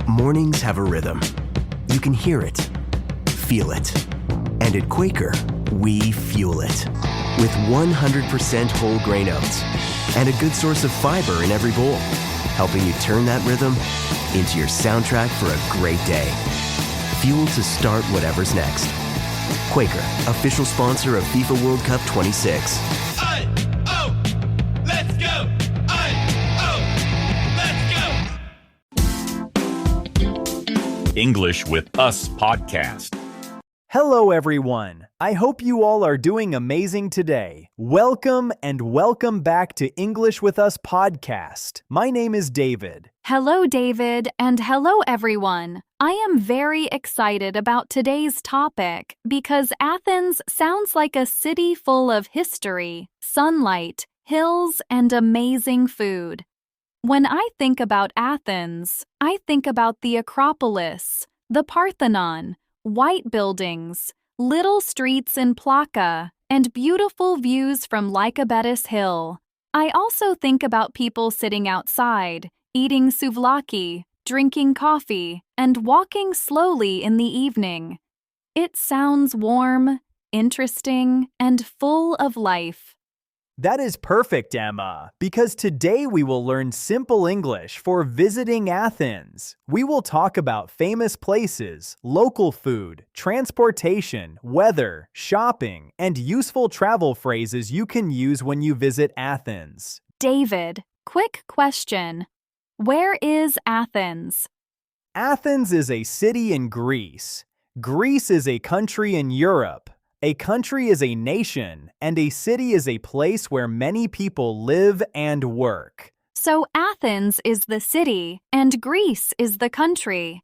Mornings have a rhythm. You can hear it, feel it. And at Quaker, we fuel it. With 100% whole grain oats and a good source of fiber in every bowl, helping you turn that rhythm into your soundtrack for a great day. Fuel to start whatever's next. Quaker, official sponsor of FIFA World Cup 26. Let's go! English with Us podcast. Hello, everyone. I hope you all are doing amazing today. Welcome back to English with Us podcast. My name is David. Hello, David, and hello, everyone. I am very excited about today's topic because Athens sounds like a city full of history, sunlight, hills, and amazing food. When I think about Athens, I think about the Acropolis, the Parthenon, white buildings, little streets in Plaka, and beautiful views from Lycabettus Hill. I also think about people sitting outside, eating souvlaki, drinking coffee, and walking slowly in the evening. It sounds warm, interesting, and full of life. That is perfect, Emma, because today we will learn simple English for visiting Athens. We will talk about famous places, local food, transportation, weather, shopping, and useful travel phrases you can use when you visit Athens. David, quick question. Where is Athens? Athens is a city in Greece. Greece is a country in Europe. A country is a nation, and a city is a place where many people live and work. So Athens is the city, and Greece is the country.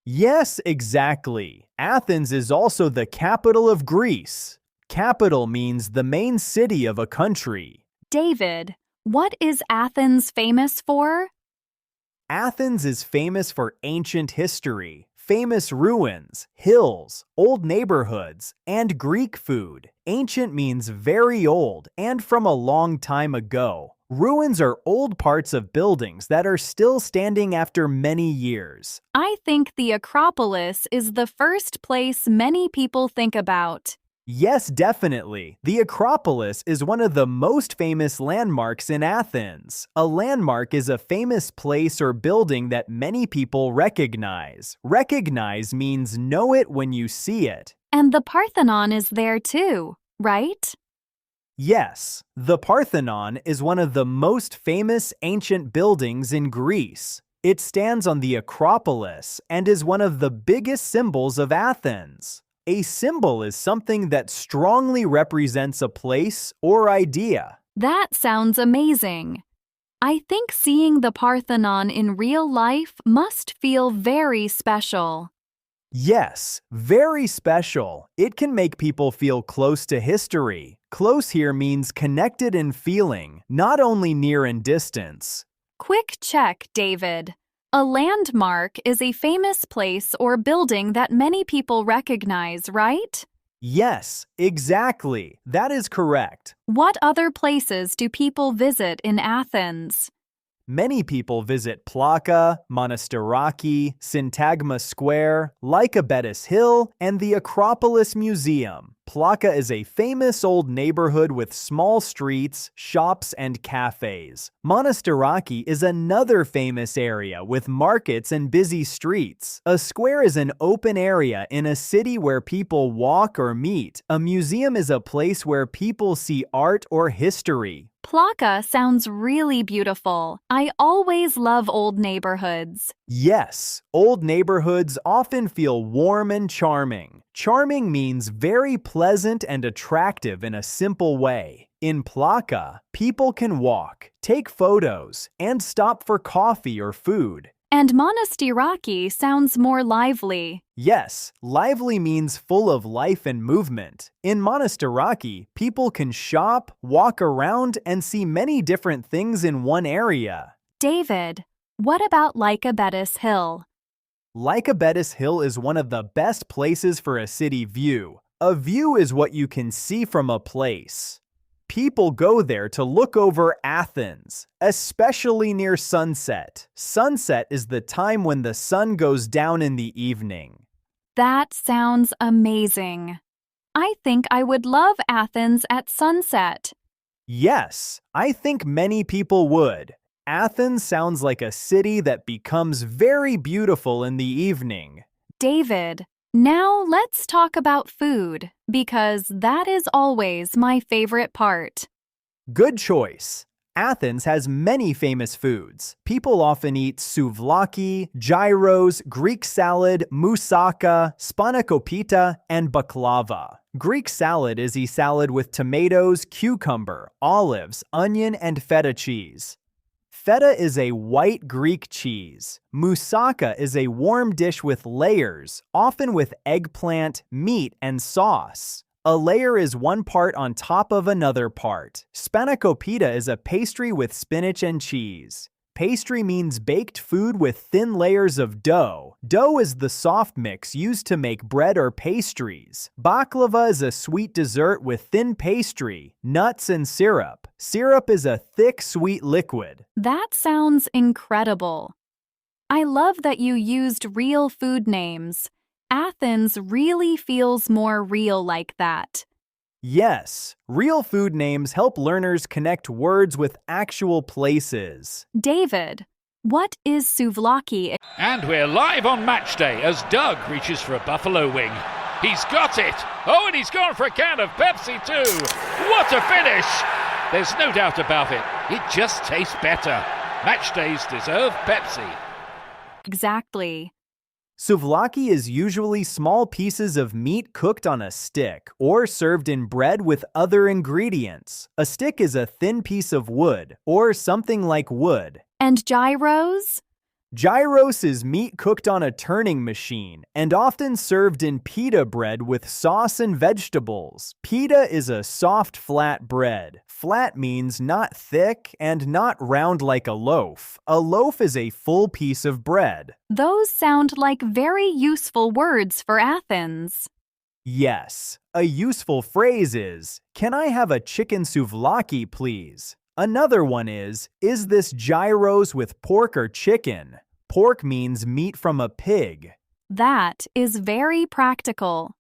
Yes, exactly. Athens is also the capital of Greece. Capital means the main city of a country. David, what is Athens famous for? Athens is famous for ancient history, famous ruins, hills, old neighborhoods, and Greek food. Ancient means very old and from a long time ago. Ruins are old parts of buildings that are still standing after many years. I think the Acropolis is the first place many people think about. Yes, definitely. The Acropolis is one of the most famous landmarks in Athens. A landmark is a famous place or building that many people recognize. Recognize means know it when you see it. And the Parthenon is there too, right? Yes, the Parthenon is one of the most famous ancient buildings in Greece. It stands on the Acropolis and is one of the biggest symbols of Athens. A symbol is something that strongly represents a place or idea. That sounds amazing. I think seeing the Parthenon in real life must feel very special. Yes, very special. It can make people feel close to history. Close here means connected in feeling, not only near in distance. Quick check, David. A landmark is a famous place or building that many people recognize, right? Yes, exactly. That is correct. What other places do people visit in Athens? Many people visit Plaka, Monastiraki, Syntagma Square, Lycabettus Hill, and the Acropolis Museum. Plaka is a famous old neighborhood with small streets, shops, and cafes. Monastiraki is another famous area with markets and busy streets. A square is an open area in a city where people walk or meet. A museum is a place where people see art or history. Plaka sounds really beautiful. I always love old neighborhoods. Yes, old neighborhoods often feel warm and charming. Charming means very pleasant and attractive in a simple way. In Plaka, people can walk, take photos, and stop for coffee or food. And Monastiraki sounds more lively. Yes, lively means full of life and movement. In Monastiraki, people can shop, walk around, and see many different things in one area. David, what about Lycabettus Hill? Lycabettus Hill is one of the best places for a city view. A view is what you can see from a place. People go there to look over Athens, especially near sunset. Sunset is the time when the sun goes down in the evening. That sounds amazing. I think I would love Athens at sunset. Yes, I think many people would. Athens sounds like a city that becomes very beautiful in the evening. David, now let's talk about food, because that is always my favorite part. Good choice. Athens has many famous foods. People often eat souvlaki, gyros, Greek salad, moussaka, spanakopita, and baklava. Greek salad is a salad with tomatoes, cucumber, olives, onion, and feta cheese. Feta is a white Greek cheese. Moussaka is a warm dish with layers, often with eggplant, meat, and sauce. A layer is one part on top of another part. Spanakopita is a pastry with spinach and cheese. Pastry means baked food with thin layers of dough. Dough is the soft mix used to make bread or pastries. Baklava is a sweet dessert with thin pastry, nuts, and syrup. Syrup is a thick, sweet liquid. That sounds incredible. I love that you used real food names. Athens really feels more real like that. Yes, real food names help learners connect words with actual places. David, what is souvlaki? And we're live on match day as Doug reaches for a buffalo wing. He's got it! Oh, and he's gone for a can of Pepsi too! What a finish! There's no doubt about it. It just tastes better. Match days deserve Pepsi. Exactly. Souvlaki is usually small pieces of meat cooked on a stick or served in bread with other ingredients. A stick is a thin piece of wood or something like wood. And gyros? Gyros is meat cooked on a turning machine and often served in pita bread with sauce and vegetables. Pita is a soft, flat bread. Flat means not thick and not round like a loaf. A loaf is a full piece of bread. Those sound like very useful words for Athens. Yes, a useful phrase is, "Can I have a chicken souvlaki, please?" Another one is this gyros with pork or chicken? Pork means meat from a pig. That is very practical.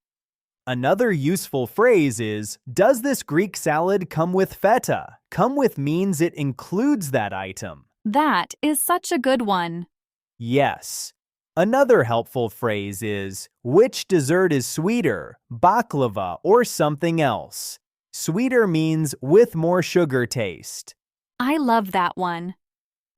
Another useful phrase is, does this Greek salad come with feta? Come with means it includes that item. That is such a good one. Yes. Another helpful phrase is, which dessert is sweeter, baklava or something else? Sweeter means with more sugar taste. I love that one.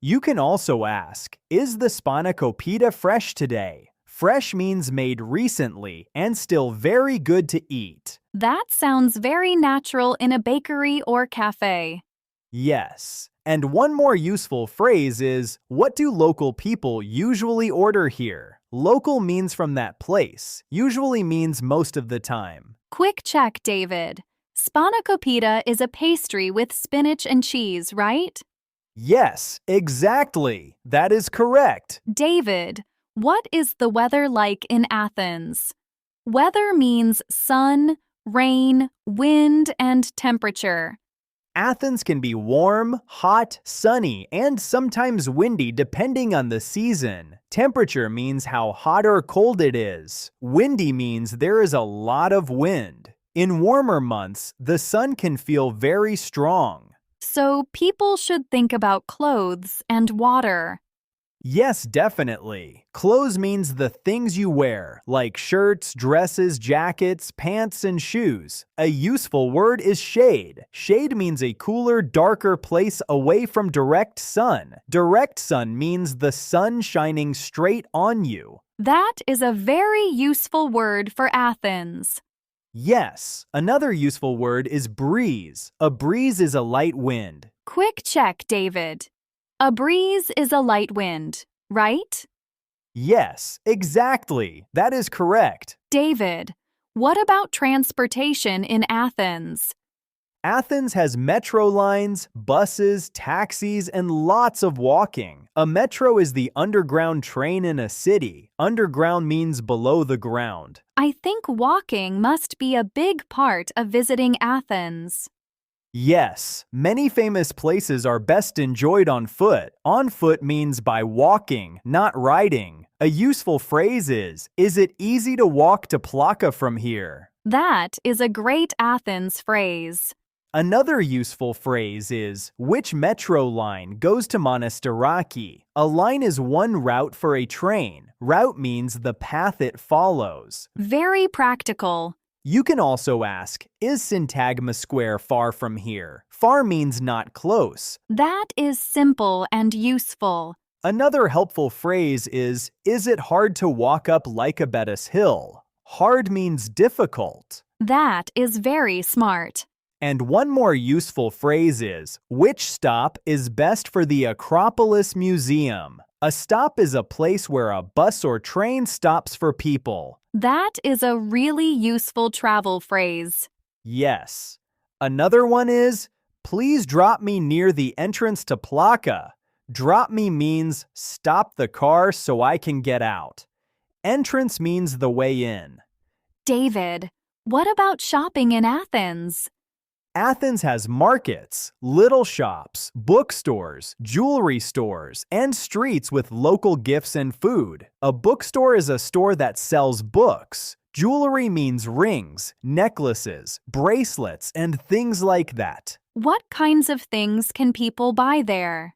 You can also ask, is the spanakopita fresh today? Fresh means made recently and still very good to eat. That sounds very natural in a bakery or cafe. Yes. And one more useful phrase is, what do local people usually order here? Local means from that place, usually means most of the time. Quick check, David. Spanakopita is a pastry with spinach and cheese, right? Yes, exactly. That is correct. David, what is the weather like in Athens? Weather means sun, rain, wind, and temperature. Athens can be warm, hot, sunny, and sometimes windy depending on the season. Temperature means how hot or cold it is. Windy means there is a lot of wind. In warmer months, the sun can feel very strong. So people should think about clothes and water. Yes, definitely. Clothes means the things you wear, like shirts, dresses, jackets, pants, and shoes. A useful word is shade. Shade means a cooler, darker place away from direct sun. Direct sun means the sun shining straight on you. That is a very useful word for Athens. Yes, another useful word is breeze. A breeze is a light wind. Quick check, David. A breeze is a light wind, right? Yes, exactly. That is correct. David, what about transportation in Athens? Athens has metro lines, buses, taxis, and lots of walking. A metro is the underground train in a city. Underground means below the ground. I think walking must be a big part of visiting Athens. Yes, many famous places are best enjoyed on foot. On foot means by walking, not riding. A useful phrase is it easy to walk to Plaka from here? That is a great Athens phrase. Another useful phrase is, which metro line goes to Monastiraki? A line is one route for a train. Route means the path it follows. Very practical. You can also ask, is Syntagma Square far from here? Far means not close. That is simple and useful. Another helpful phrase is it hard to walk up Lycabettus Hill? Hard means difficult. That is very smart. And one more useful phrase is, which stop is best for the Acropolis Museum? A stop is a place where a bus or train stops for people. That is a really useful travel phrase. Yes. Another one is, please drop me near the entrance to Plaka. Drop me means stop the car so I can get out. Entrance means the way in. David, what about shopping in Athens? Athens has markets, little shops, bookstores, jewelry stores, and streets with local gifts and food. A bookstore is a store that sells books. Jewelry means rings, necklaces, bracelets, and things like that. What kinds of things can people buy there?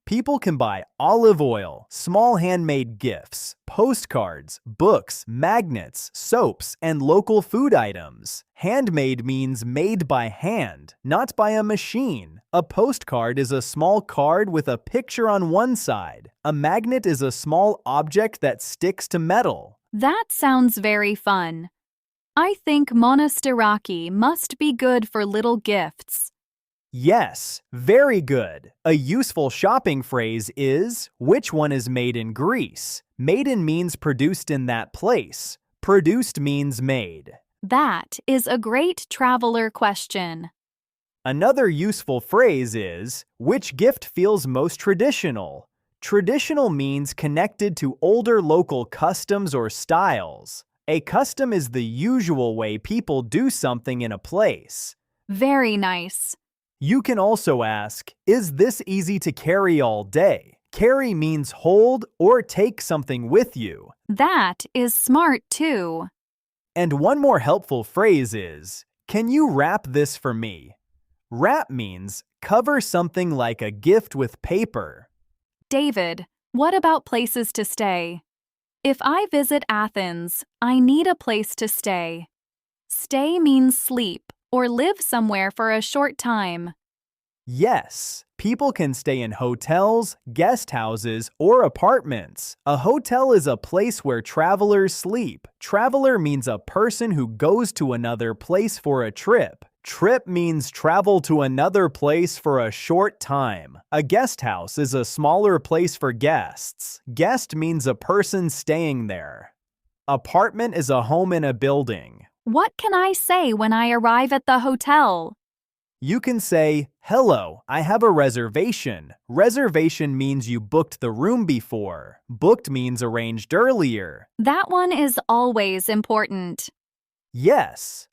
People can buy olive oil, small handmade gifts, postcards, books, magnets, soaps, and local food items. Handmade means made by hand, not by a machine. A postcard is a small card with a picture on one side. A magnet is a small object that sticks to metal. That sounds very fun. I think Monastiraki must be good for little gifts. Yes, very good. A useful shopping phrase is, which one is made in Greece? Made in means produced in that place. Produced means made. That is a great traveler question. Another useful phrase is, which gift feels most traditional? Traditional means connected to older local customs or styles. A custom is the usual way people do something in a place. Very nice. You can also ask, is this easy to carry all day? Carry means hold or take something with you. That is smart too. And one more helpful phrase is, can you wrap this for me? Wrap means cover something like a gift with paper. David, what about places to stay? If I visit Athens, I need a place to stay. Stay means sleep or live somewhere for a short time. Yes, people can stay in hotels, guest houses, or apartments. A hotel is a place where travelers sleep. Traveler means a person who goes to another place for a trip. Trip means travel to another place for a short time. A guest house is a smaller place for guests. Guest means a person staying there. Apartment is a home in a building. What can I say when I arrive at the hotel? You can say, hello, I have a reservation. Reservation means you booked the room before. Booked means arranged earlier. That one is always important. Yes.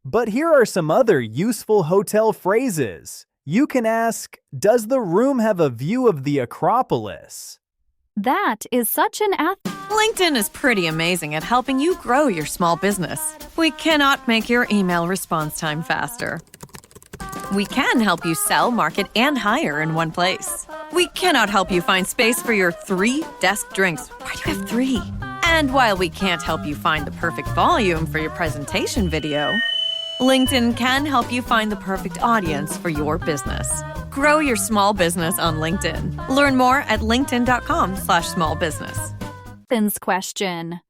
But here are some other useful hotel phrases. You can ask, does the room have a view of the Acropolis? That is such an LinkedIn is pretty amazing at helping you grow your small business. We cannot make your email response time faster. We can help you sell, market, and hire in one place. We cannot help you find space for your 3 desk drinks. Why do you have 3? And while we can't help you find the perfect volume for your presentation video, LinkedIn can help you find the perfect audience for your business. Grow your small business on LinkedIn. Learn more at linkedin.com/smallbusiness. Athens question.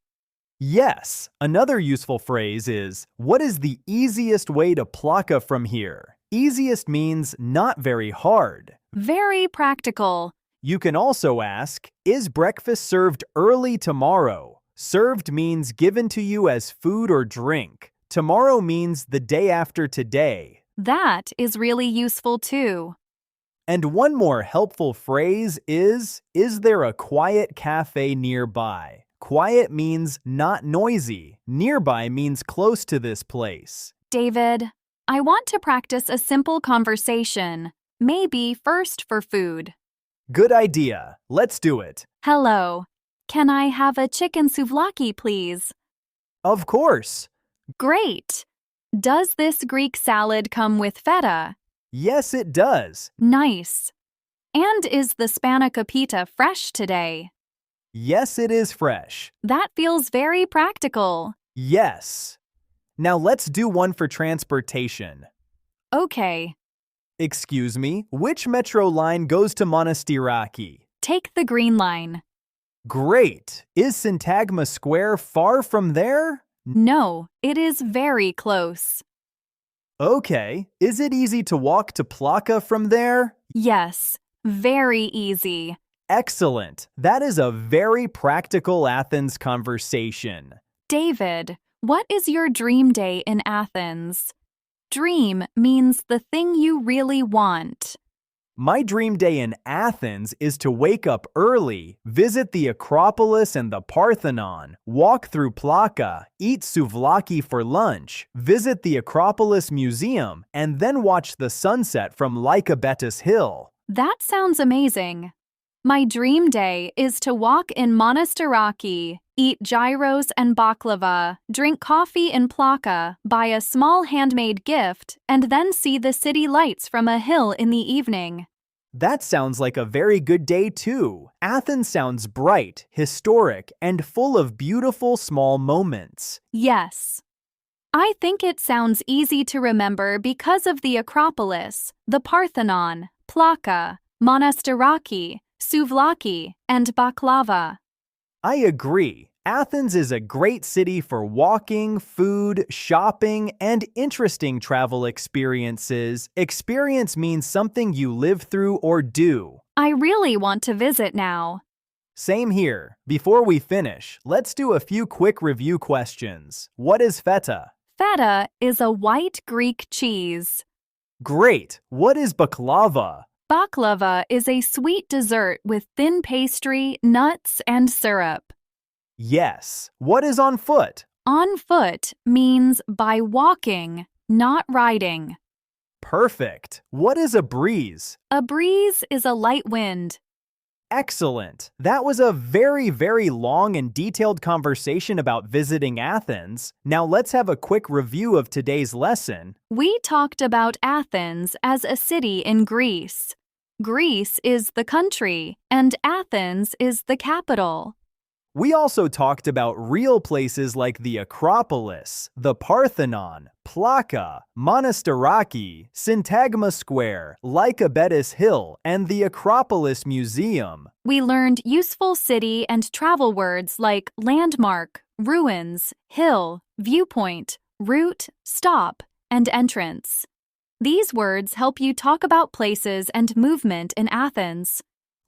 Yes, another useful phrase is, what is the easiest way to Plaka from here? Easiest means not very hard. Very practical. You can also ask, is breakfast served early tomorrow? Served means given to you as food or drink. Tomorrow means the day after today. That is really useful too. And one more helpful phrase is there a quiet cafe nearby? Quiet means not noisy. Nearby means close to this place. David, I want to practice a simple conversation, maybe first for food. Good idea. Let's do it. Hello. Can I have a chicken souvlaki, please? Of course. Great. Does this Greek salad come with feta? Yes, it does. Nice. And is the spanakopita fresh today? Yes, it is fresh. That feels very practical. Yes. Now let's do one for transportation. Okay. Excuse me, which metro line goes to Monastiraki? Take the green line. Great. Is Syntagma Square far from there? No, it is very close. Okay. Is it easy to walk to Plaka from there? Yes, very easy. Excellent. That is a very practical Athens conversation. David, what is your dream day in Athens? Dream means the thing you really want. My dream day in Athens is to wake up early, visit the Acropolis and the Parthenon, walk through Plaka, eat souvlaki for lunch, visit the Acropolis Museum, and then watch the sunset from Lycabettus Hill. That sounds amazing. My dream day is to walk in Monastiraki, eat gyros and baklava, drink coffee in Plaka, buy a small handmade gift, and then see the city lights from a hill in the evening. That sounds like a very good day too. Athens sounds bright, historic, and full of beautiful small moments. Yes. I think it sounds easy to remember because of the Acropolis, the Parthenon, Plaka, Monastiraki, souvlaki, and baklava. I agree. Athens is a great city for walking, food, shopping, and interesting travel experiences. Experience means something you live through or do. I really want to visit now. Same here. Before we finish, let's do a few quick review questions. What is feta? Feta is a white Greek cheese. Great. What is baklava? Baklava is a sweet dessert with thin pastry, nuts, and syrup. Yes. What is on foot? On foot means by walking, not riding. Perfect. What is a breeze? A breeze is a light wind. Excellent. That was a very, very long and detailed conversation about visiting Athens. Now let's have a quick review of today's lesson. We talked about Athens as a city in Greece. Greece is the country, and Athens is the capital. We also talked about real places like the Acropolis, the Parthenon, Plaka, Monastiraki, Syntagma Square, Lycabettus Hill, and the Acropolis Museum. We learned useful city and travel words like landmark, ruins, hill, viewpoint, route, stop, and entrance. These words help you talk about places and movement in Athens.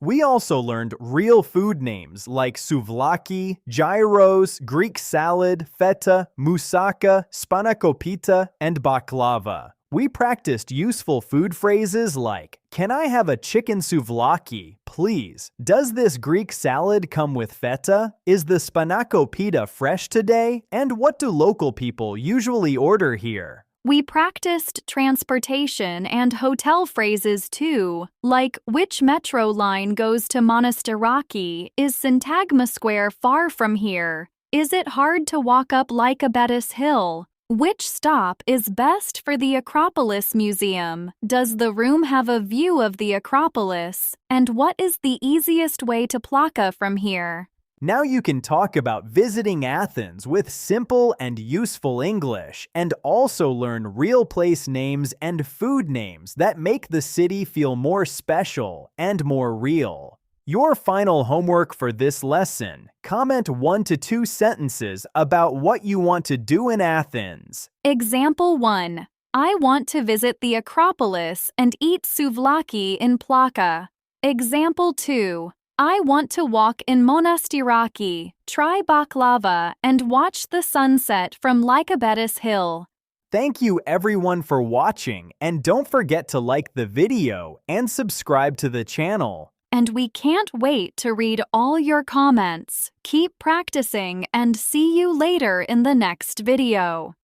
We also learned real food names like souvlaki, gyros, Greek salad, feta, moussaka, spanakopita, and baklava. We practiced useful food phrases like, "Can I have a chicken souvlaki, please? Does this Greek salad come with feta? Is the spanakopita fresh today? And what do local people usually order here?" We practiced transportation and hotel phrases too, like which metro line goes to Monastiraki? Is Syntagma Square far from here? Is it hard to walk up Lycabettus Hill? Which stop is best for the Acropolis Museum? Does the room have a view of the Acropolis? And what is the easiest way to Plaka from here? Now you can talk about visiting Athens with simple and useful English, and also learn real place names and food names that make the city feel more special and more real. Your final homework for this lesson: comment 1 to 2 sentences about what you want to do in Athens. Example 1. I want to visit the Acropolis and eat souvlaki in Plaka. Example 2. I want to walk in Monastiraki, try baklava, and watch the sunset from Lycabettus Hill. Thank you everyone for watching, and don't forget to like the video and subscribe to the channel. And we can't wait to read all your comments. Keep practicing and see you later in the next video.